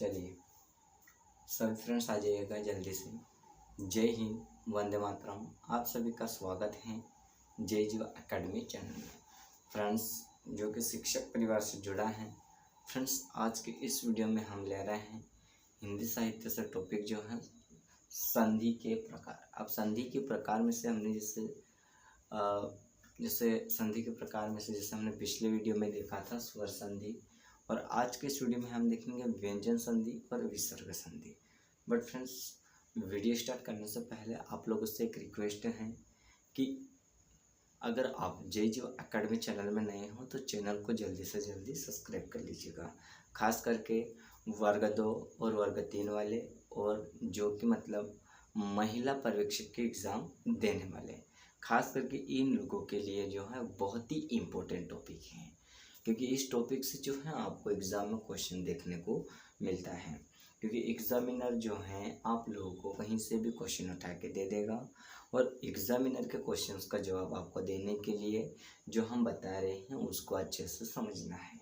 चलिए सभी फ्रेंड्स आ जाइएगा जल्दी से। जय हिंद, वंदे मातरम। आप सभी का स्वागत है जय जीव एकेडमी चैनल में। फ्रेंड्स जो कि शिक्षक परिवार से जुड़ा है, फ्रेंड्स आज के इस वीडियो में हम ले रहे हैं हिंदी साहित्य से टॉपिक जो है संधि के प्रकार। अब संधि के प्रकार में से हमने जैसे संधि के प्रकार में से जैसे हमने पिछले वीडियो में देखा था स्वर संधि, और आज के इस वीडियो में हम देखेंगे व्यंजन संधि और विसर्ग संधि। बट फ्रेंड्स वीडियो स्टार्ट करने से पहले आप लोगों से एक रिक्वेस्ट है कि अगर आप जय जीव एकेडमी चैनल में नए हो तो चैनल को जल्दी से जल्दी सब्सक्राइब कर लीजिएगा। खास करके वर्ग 2 और वर्ग 3 वाले, और जो कि मतलब महिला पर्यवेक्षक के एग्ज़ाम देने वाले, खास करके इन लोगों के लिए जो है बहुत ही इम्पोर्टेंट टॉपिक है, क्योंकि इस टॉपिक से जो है आपको एग्ज़ाम में क्वेश्चन देखने को मिलता है। क्योंकि एग्ज़ामिनर जो है आप लोगों को कहीं से भी क्वेश्चन उठा के दे देगा, और एग्ज़ामिनर के क्वेश्चंस का जवाब आपको देने के लिए जो हम बता रहे हैं उसको अच्छे से समझना है।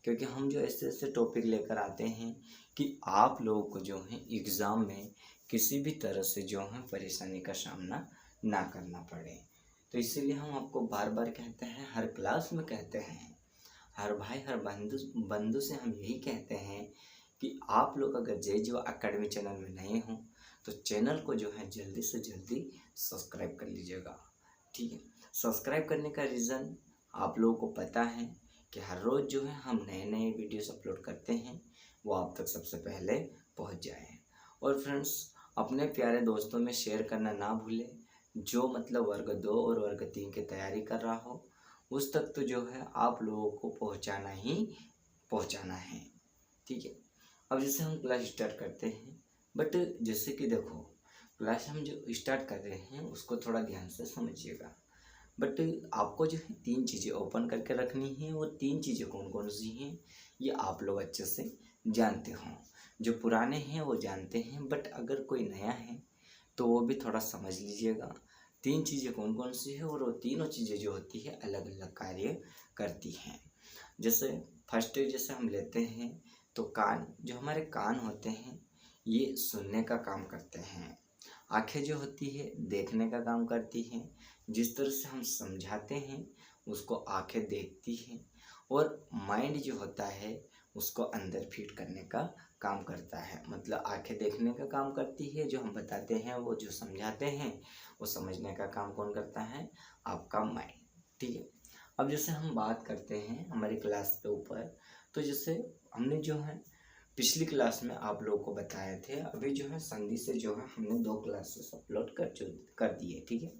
क्योंकि हम जो ऐसे ऐसे टॉपिक लेकर आते हैं कि आप लोगों को जो है एग्ज़ाम में किसी भी तरह से जो है परेशानी का सामना ना करना पड़े। तो इसीलिए हम आपको बार बार कहते हैं, हर क्लास में कहते हैं, हर भाई हर बंधु से हम यही कहते हैं कि आप लोग अगर जय जीव एकेडमी चैनल में नए हों तो चैनल को जो है जल्दी से जल्दी सब्सक्राइब कर लीजिएगा। ठीक है, सब्सक्राइब करने का रीज़न आप लोगों को पता है कि हर रोज़ जो है हम नए नए वीडियोस अपलोड करते हैं, वो आप तक सबसे पहले पहुंच जाए। और फ्रेंड्स अपने प्यारे दोस्तों में शेयर करना ना भूलें, जो मतलब वर्ग 2 और वर्ग 3 की तैयारी कर रहा हो उस तक तो जो है आप लोगों को पहुंचाना ही पहुंचाना है। ठीक है, अब जैसे हम क्लास स्टार्ट करते हैं, बट जैसे कि देखो क्लास हम जो स्टार्ट कर रहे हैं उसको थोड़ा ध्यान से समझिएगा। बट आपको जो है 3 चीज़ें ओपन करके रखनी है। वो 3 चीज़ें कौन कौन सी हैं ये आप लोग अच्छे से जानते हों। जो पुराने हैं वो जानते हैं, बट अगर कोई नया है तो वो भी थोड़ा समझ लीजिएगा। 3 चीज़ें कौन कौन सी है, और वो तीनों चीज़ें जो होती है अलग अलग कार्य करती हैं। जैसे फर्स्ट जैसे हम लेते हैं तो कान, जो हमारे कान होते हैं ये सुनने का काम करते हैं। आँखें जो होती है देखने का काम करती हैं। जिस तरह से हम समझाते हैं उसको आँखें देखती हैं, और माइंड जो होता है उसको अंदर फीड करने का काम करता है। मतलब आंखें देखने का काम करती है, जो हम बताते हैं वो जो समझाते हैं वो समझने का काम कौन करता है, आपका माइंड। ठीक है, अब जैसे हम बात करते हैं हमारी क्लास के ऊपर, तो जैसे हमने जो है पिछली क्लास में आप लोगों को बताए थे, अभी जो है संधि से जो है हमने 2 क्लासेस अपलोड कर दिए। ठीक है,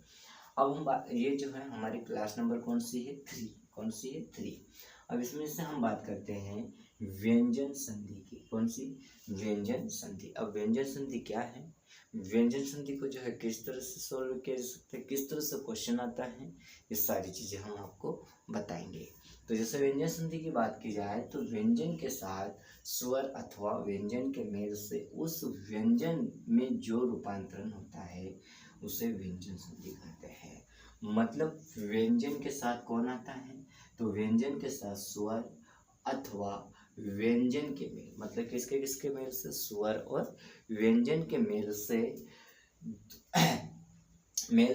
अब हम ये जो है हमारी क्लास नंबर कौन सी है, 3। कौन सी है, 3। अब इसमें से हम बात करते हैं व्यंजन संधि की। कौन सी, व्यंजन संधि। अब व्यंजन संधि क्या है, व्यंजन संधि को जो है किस तरह से सॉल्व किया जा सकता है, किस तरह से क्वेश्चन आता है, ये सारी चीज़ें हम आपको बताएंगे। तो जैसे व्यंजन संधि की बात की जाए तो व्यंजन के साथ स्वर अथवा व्यंजन के मेल से उस व्यंजन में जो रूपांतरण होता है उसे व्यंजन संधि कहते हैं। मतलब व्यंजन के साथ कौन आता है, तो व्यंजन के साथ स्वर अथवा व्यंजन के मेल, मतलब किसके किसके मेल से, स्वर और व्यंजन के मेल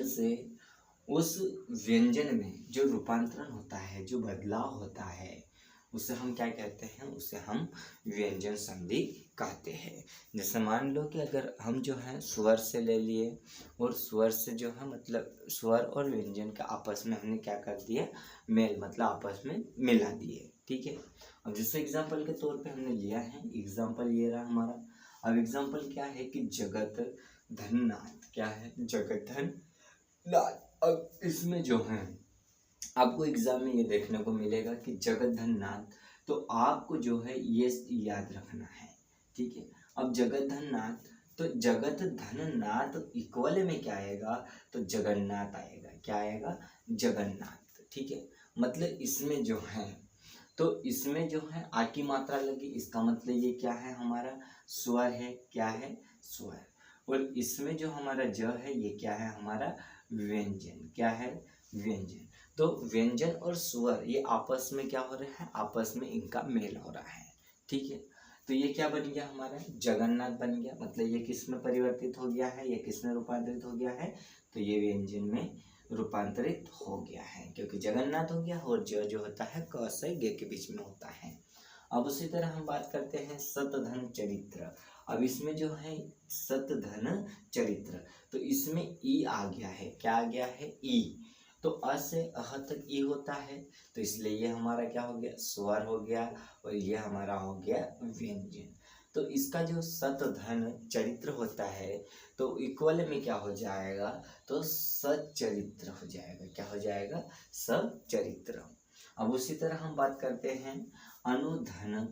से उस व्यंजन में जो रूपांतरण होता है, जो बदलाव होता है, उसे हम क्या कहते हैं, उसे हम व्यंजन संधि कहते हैं। जैसे मान लो कि अगर हम जो है स्वर से ले लिए, और स्वर से जो है मतलब स्वर और व्यंजन का आपस में हमने क्या कर दिया, मेल, मतलब आपस में मिला दिए। ठीक है, अब जैसे एग्जाम्पल के तौर पे हमने लिया है, एग्जाम्पल ये रहा हमारा। अब एग्जाम्पल क्या है कि जगत धन नाथ, क्या है, जगत धन नाथ। अब इसमें जो है आपको एग्जाम में ये देखने को मिलेगा कि जगत धन नाथ, तो आपको जो है ये याद रखना है। ठीक है, अब जगत धन नाथ, तो जगत धन नाथ इक्वल में क्या आएगा, तो जगन्नाथ आएगा। क्या आएगा, जगन्नाथ। ठीक है, मतलब इसमें जो है, तो इसमें जो है आ की मात्रा लगी, इसका मतलब ये क्या है, हमारा स्वर है। क्या है, स्वर। और इसमें जो हमारा ज है ये क्या है, हमारा व्यंजन। क्या है, व्यंजन। तो व्यंजन और स्वर ये आपस में क्या हो रहा है, आपस में इनका मेल हो रहा है। ठीक है, तो ये क्या बन गया हमारा, जगन्नाथ बन गया। मतलब ये किस में परिवर्तित हो गया है, ये किस में रूपांतरित हो गया है, तो ये व्यंजन में रूपांतरित हो गया है, क्योंकि जगन्नाथ हो गया और जो होता है क से ग के बीच में होता है। अब उसी तरह हम बात करते हैं सतधन चरित्र। अब इसमें जो है सतधन चरित्र, तो इसमें ई आ गया है, क्या आ गया है, ई। तो अ से अह तक ई होता है, तो इसलिए ये हमारा क्या हो गया, स्वर हो गया, और ये हमारा हो गया व्यंजन। तो इसका जो सतधन चरित्र होता है तो इक्वल में क्या हो जाएगा, तो सचरित्र हो जाएगा। क्या हो जाएगा, सचरित्र। अब उसी तरह हम बात करते हैं अनुधन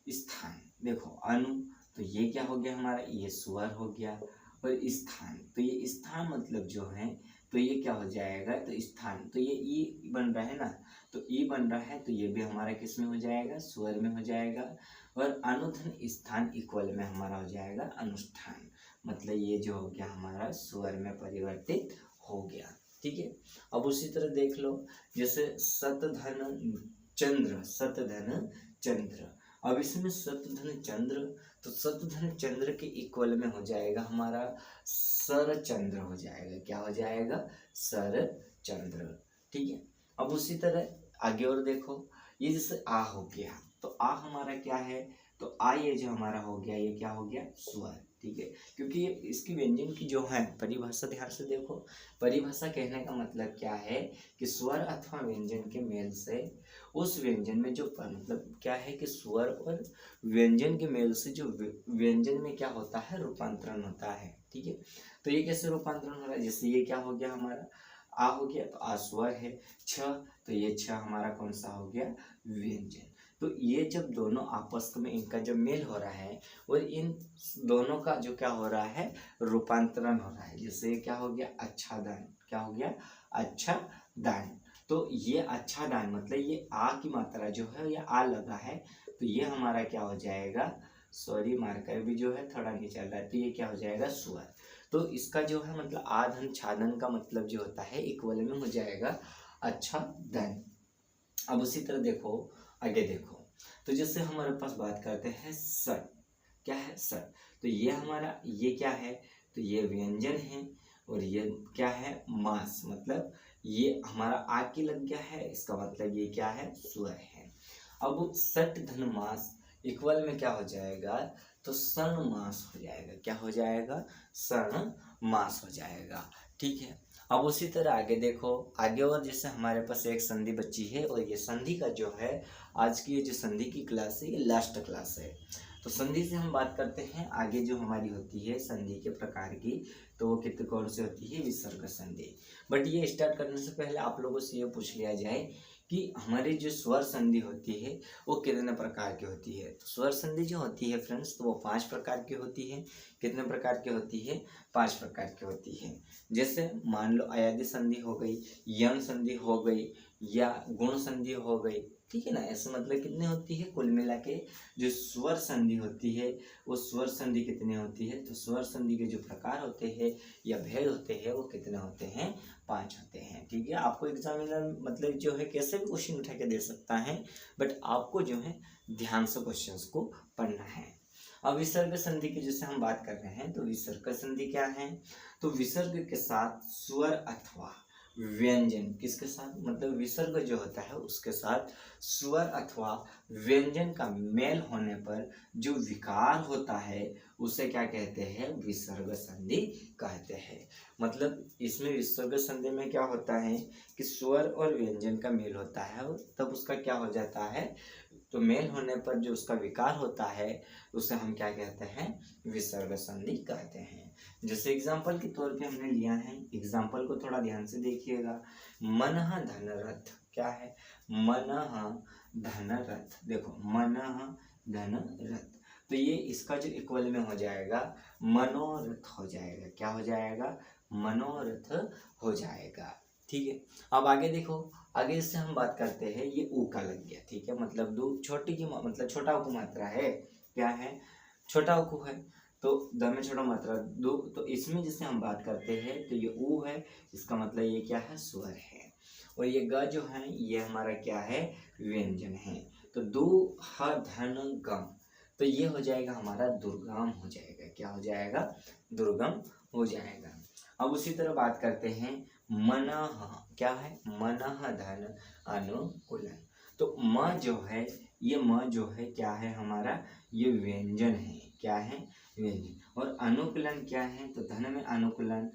स्थान। देखो अनु, तो ये क्या हो गया हमारा, ये स्वर हो गया, और स्थान, तो ये स्थान मतलब जो है, तो ये क्या हो जाएगा, तो स्थान, तो ये ई बन रहा है ना, तो ई बन रहा है, तो ये भी हमारा किस में हो जाएगा, स्वर में हो जाएगा। और अनुधन स्थान इक्वल में हमारा हो जाएगा अनुष्ठान। मतलब ये जो हो गया हमारा स्वर में परिवर्तित हो गया। ठीक है। अब उसी तरह देख लो, जैसे सतधन चंद्र, सतधन चंद्र। अब इसमें सतधन चंद्र, तो सतधन चंद्र के इक्वल में हो जाएगा हमारा सरचंद्र हो जाएगा। क्या हो जाएगा, सरचंद्र। ठीक है। अब उसी तरह आगे और देखो, ये जैसे आ हो गया, तो आ हमारा क्या है, तो आ ये जो हमारा हो गया, ये क्या हो गया, स्वर। ठीक है। क्योंकि ये इसकी व्यंजन की जो है परिभाषा ध्यान से देखो, परिभाषा कहने का मतलब क्या है कि स्वर अथवा व्यंजन के मेल से उस व्यंजन में जो मतलब क्या है कि स्वर और व्यंजन के मेल से जो व्यंजन में क्या होता है, रूपांतरण होता है। ठीक है। तो ये कैसे रूपांतरण हो रहा है, जैसे ये क्या हो गया हमारा, आ हो गया, तो आ स्वर है, छ, तो ये छ हमारा कौन सा हो गया, व्यंजन। तो ये जब दोनों आपस में इनका जब मेल हो रहा है और इन दोनों का जो क्या हो रहा है, रूपांतरण हो रहा है। जैसे क्या हो गया, अच्छा दान, क्या हो गया, अच्छा दान। तो ये अच्छा दान मतलब ये आ की मात्रा जो है, ये आ लगा है, तो ये हमारा क्या हो जाएगा, सॉरी मार्कर भी जो है थोड़ा नहीं चल रहा है, तो ये क्या हो जाएगा, स्वर। तो इसका जो है मतलब आधन छादन का मतलब जो होता है इक्वल में हो जाएगा अच्छा धन। अब उसी तरह देखो, आगे देखो, तो जैसे हमारे पास बात करते हैं सर, क्या है सर, तो ये हमारा ये क्या है, तो ये व्यंजन है, और ये क्या है, मास, मतलब ये हमारा आ की लग गया है, इसका मतलब ये क्या है, स्वर है। अब सट धन मास इक्वल में क्या हो जाएगा, तो सन मास हो जाएगा। क्या हो जाएगा, सन मास हो जाएगा। ठीक है। अब उसी तरह आगे देखो, आगे और जैसे हमारे पास एक संधि बची है, और ये संधि का जो है आज की ये जो संधि की क्लास है, ये लास्ट क्लास है। तो संधि से हम बात करते हैं आगे जो हमारी होती है संधि के प्रकार की, तो वो कितने कौन से होती है, विसर्ग संधि। बट ये स्टार्ट करने से पहले आप लोगों से ये पूछ लिया जाए कि हमारी जो स्वर संधि होती है वो कितने प्रकार की होती है। तो स्वर संधि जो होती है फ्रेंड्स, तो वो 5 प्रकार की होती है। कितने प्रकार की होती है, 5 प्रकार की होती है। जैसे मान लो अयादि संधि हो गई, यंग संधि हो गई, या गुण संधि हो गई। ठीक है ना, ऐसे मतलब कितने होती है, कुल मिला के जो स्वर संधि होती है वो स्वर संधि कितने होती है, तो स्वर संधि के जो प्रकार होते हैं या भेद होते हैं वो कितने होते हैं, 5 होते हैं। ठीक है। आपको एग्जामिनर मतलब जो है कैसे भी क्वेश्चन उठा के दे सकता है, बट आपको जो है ध्यान से क्वेश्चंस को पढ़ना है। अब विसर्ग संधि की जैसे हम बात कर रहे हैं, तो विसर्ग संधि क्या है, तो विसर्ग के साथ स्वर अथवा व्यंजन, किसके साथ, मतलब विसर्ग जो होता है उसके साथ स्वर अथवा व्यंजन का मेल होने पर जो विकार होता है उसे क्या कहते हैं, विसर्ग संधि कहते हैं। मतलब इसमें विसर्ग संधि में क्या होता है कि स्वर और व्यंजन का मेल होता है, और तब उसका क्या हो जाता है, तो मेल होने पर जो उसका विकार होता है उसे हम क्या कहते हैं, विसर्ग संधि कहते हैं। जैसे एग्जाम्पल के तौर पे हमने लिया है, एग्जाम्पल को थोड़ा ध्यान से देखिएगा। मनः धनरथ, क्या है, मनः धनरथ। देखो मनः धनरथ, तो ये इसका जो इक्वल में हो जाएगा मनोरथ हो जाएगा। क्या हो जाएगा, मनोरथ हो जाएगा। ठीक है। अब आगे देखो, आगे इससे हम बात करते हैं, ये ऊ का लग गया। ठीक है। मतलब दो छोटी की मतलब छोटा ऊ मात्रा है, क्या है, छोटा ऊ है, तो द में छोटा मात्रा दो, तो इसमें जिससे हम बात करते हैं तो ये ऊ है, इसका मतलब ये क्या है, स्वर है। और ये ग जो है ये हमारा क्या है, व्यंजन है। तो दो ह धन गम, तो ये हो जाएगा हमारा दुर्गम हो जाएगा। क्या हो जाएगा? दुर्गम हो जाएगा। अब उसी तरह बात करते हैं मनः। क्या है? मनः धन अनुकूलन। तो म जो है, ये म जो है क्या है हमारा? ये व्यंजन है। क्या है? व्यंजन। और अनुकूलन क्या है? तो धन में अनुकूलन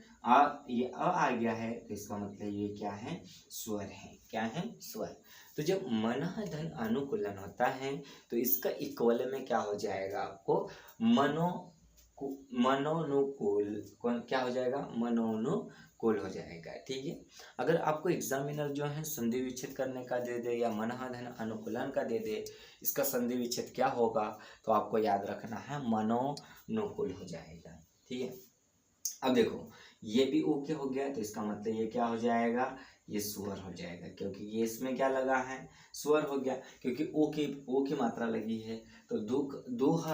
ये आ गया है, तो इसका मतलब ये क्या है? स्वर है। क्या है? स्वर। तो जब मनः धन अनुकूलन होता है तो इसका इक्वल में क्या हो जाएगा आपको? मनोनुकूल। कौन क्या हो जाएगा? मनोनुकूल हो जाएगा। ठीक है। अगर आपको एग्जामिनर जो है संधि विच्छेद करने का दे दे या मनः धन अनुकूलन का दे दे, इसका संधि विच्छेद क्या होगा, तो आपको याद रखना है मनोनुकूल हो जाएगा। ठीक है। अब देखो ये भी ओके हो गया, तो इसका मतलब ये क्या हो जाएगा? ये स्वर हो जाएगा, क्योंकि ये इसमें क्या लगा है? स्वर हो गया, क्योंकि ओ की मात्रा लगी है। तो दुह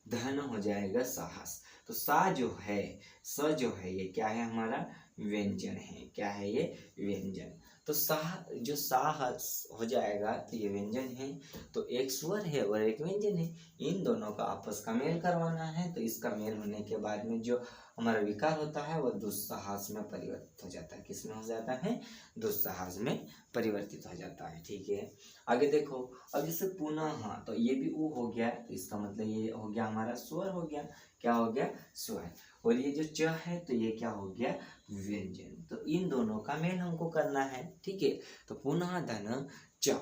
धन हो जाएगा साहस। तो सा जो है, स जो है, ये क्या है हमारा? व्यंजन है। क्या है? ये व्यंजन। तो साह जो साहस हो जाएगा तो ये व्यंजन है। तो एक स्वर है और एक व्यंजन है, इन दोनों का आपस का मेल करवाना है। तो इसका मेल होने के बाद में जो हमारा विकार होता है वो दुस्साहस में परिवर्तित हो जाता है। किसमें हो जाता है? दुस्साहस में परिवर्तित हो जाता है। ठीक है। आगे देखो, अब जैसे पुनः, तो ये भी ऊ हो गया, तो इसका मतलब ये हो गया हमारा स्वर हो गया। क्या हो गया? स्वर। और ये जो च है तो ये क्या हो गया? व्यंजन। तो इन दोनों का मेल हमको करना है। ठीक है। तो पुनः धन च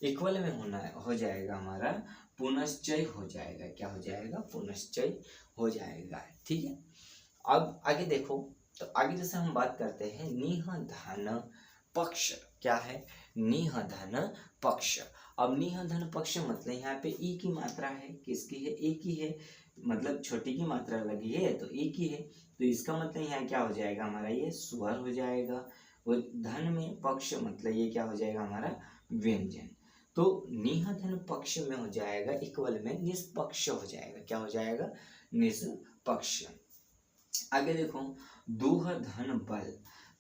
इक्वल में होना हो जाएगा हमारा पुनश्चय हो जाएगा। क्या हो जाएगा? पुनश्चय हो जाएगा। ठीक है। अब आगे देखो, तो आगे जैसे हम बात करते हैं निह धन पक्ष। क्या है? निह धन पक्ष। अब निह धन पक्ष मतलब यहाँ पे ई की मात्रा है। किसकी है? ए की है। मतलब छोटी की मात्रा लगी है तो ए की है। तो इसका मतलब यहाँ क्या हो जाएगा हमारा? ये स्वर हो जाएगा। और धन में पक्ष मतलब ये क्या हो जाएगा हमारा? व्यंजन। तो निह धन पक्ष में हो जाएगा इक्वल में निष्पक्ष हो जाएगा। क्या हो जाएगा? निष्पक्ष। आगे देखो, दूह धन बल।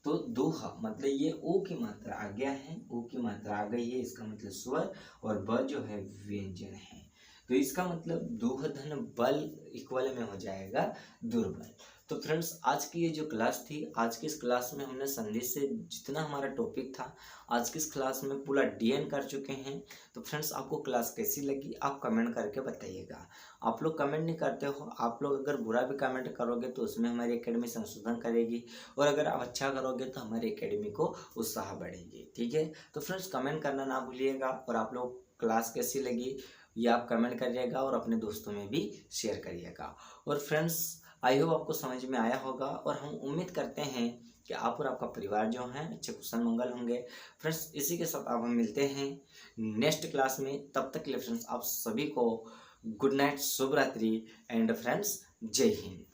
तो दूह मतलब ये ओ की मात्रा आ गया है, ओ की मात्रा आ गई है, इसका मतलब स्वर, और ब जो है व्यंजन है। तो इसका मतलब दूह धन बल इक्वल में हो जाएगा दुर्बल। तो फ्रेंड्स आज की ये जो क्लास थी, आज की इस क्लास में हमने संधि से जितना हमारा टॉपिक था आज की इस क्लास में पूरा डीएन कर चुके हैं। तो फ्रेंड्स आपको क्लास कैसी लगी आप कमेंट करके बताइएगा। आप लोग कमेंट नहीं करते हो, आप लोग अगर बुरा भी कमेंट करोगे तो उसमें हमारी एकेडमी संशोधन करेगी, और अगर आप अच्छा करोगे तो हमारी एकेडमी को उत्साह बढ़ेगी। ठीक है। तो फ्रेंड्स कमेंट करना ना भूलिएगा, और आप लोग क्लास कैसी लगी ये आप कमेंट करिएगा और अपने दोस्तों में भी शेयर करिएगा। और फ्रेंड्स आई होप आपको समझ में आया होगा, और हम उम्मीद करते हैं कि आप और आपका परिवार जो है अच्छे कुशल मंगल होंगे। फ्रेंड्स इसी के साथ आप हम मिलते हैं नेक्स्ट क्लास में। तब तक के लिए फ्रेंड्स आप सभी को गुड नाइट, शुभ रात्रि एंड फ्रेंड्स जय हिंद।